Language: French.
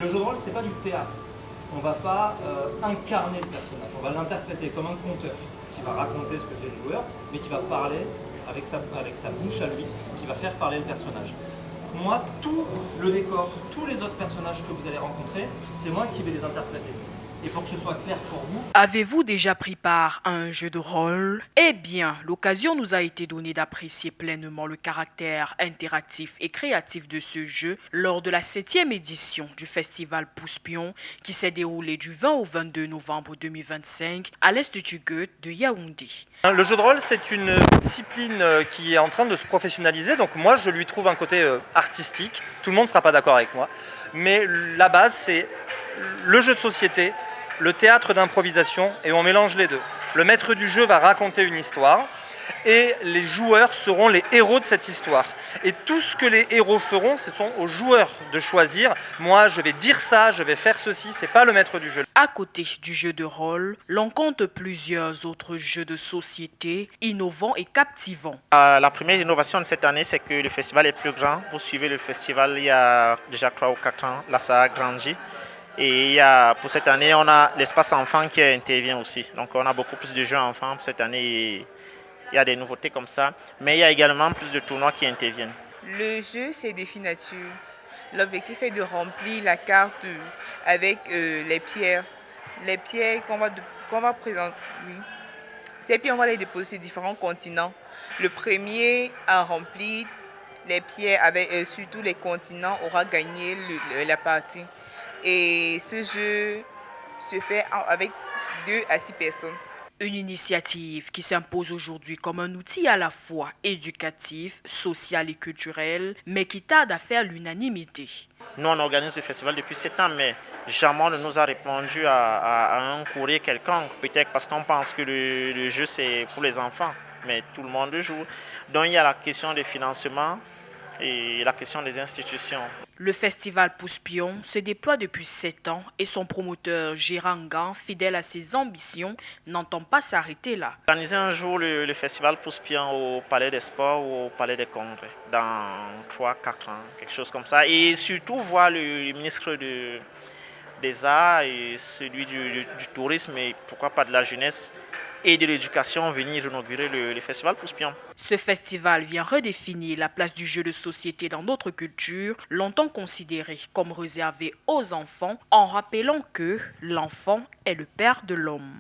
Le jeu de rôle, c'est pas du théâtre. On va pas incarner le personnage, on va l'interpréter comme un conteur qui va raconter ce que fait le joueur, mais qui va parler avec sa bouche à lui, qui va faire parler le personnage. Moi, tout le décor, tous les autres personnages que vous allez rencontrer, c'est moi qui vais les interpréter. Et pour que ce soit clair pour vous... Avez-vous déjà pris part à un jeu de rôle? Eh bien, l'occasion nous a été donnée d'apprécier pleinement le caractère interactif et créatif de ce jeu lors de la 7e édition du festival Pousse-Pion qui s'est déroulé du 20 au 22 novembre 2025 à l'Institut Goethe de Yaoundé. Le jeu de rôle, c'est une discipline qui est en train de se professionnaliser, donc moi je lui trouve un côté artistique, tout le monde ne sera pas d'accord avec moi, mais la base c'est le jeu de société, le théâtre d'improvisation, et on mélange les deux. Le maître du jeu va raconter une histoire, et les joueurs seront les héros de cette histoire. Et tout ce que les héros feront, ce sont aux joueurs de choisir. Moi, je vais dire ça, je vais faire ceci, c'est pas le maître du jeu. À côté du jeu de rôle, l'on compte plusieurs autres jeux de société innovants et captivants. La première innovation de cette année, c'est que le festival est plus grand. Vous suivez le festival il y a déjà 3 ou 4 ans, là ça a grandi. Et pour cette année, on a l'espace enfant qui intervient aussi. Donc on a beaucoup plus de jeux enfants pour cette année. Il y a des nouveautés comme ça, mais il y a également plus de tournois qui interviennent. Le jeu, c'est défi nature. L'objectif est de remplir la carte avec les pierres. Les pierres qu'on va présenter. Oui. Ces pierres, on va les déposer sur différents continents. Le premier à remplir les pierres avec surtout les continents aura gagné la partie. Et ce jeu se fait avec 2 à 6 personnes. Une initiative qui s'impose aujourd'hui comme un outil à la fois éducatif, social et culturel, mais qui tarde à faire l'unanimité. Nous, on organise le festival depuis 7 ans, mais jamais on ne nous a répondu à un courrier quelconque. Peut-être parce qu'on pense que le jeu, c'est pour les enfants, mais tout le monde joue. Donc, il y a la question des financements et la question des institutions. Le festival Pousse-Pion se déploie depuis 7 ans et son promoteur Gérard Gan, fidèle à ses ambitions, n'entend pas s'arrêter là. Organiser un jour le festival Pousse-Pion au Palais des Sports ou au Palais des Congrès dans 3-4 ans, quelque chose comme ça. Et surtout voir le ministre des Arts et celui du Tourisme et pourquoi pas de la jeunesse et de l'éducation venir inaugurer le festival Pousse-Pion. Ce festival vient redéfinir la place du jeu de société dans notre culture, longtemps considérée comme réservée aux enfants, en rappelant que l'enfant est le père de l'homme.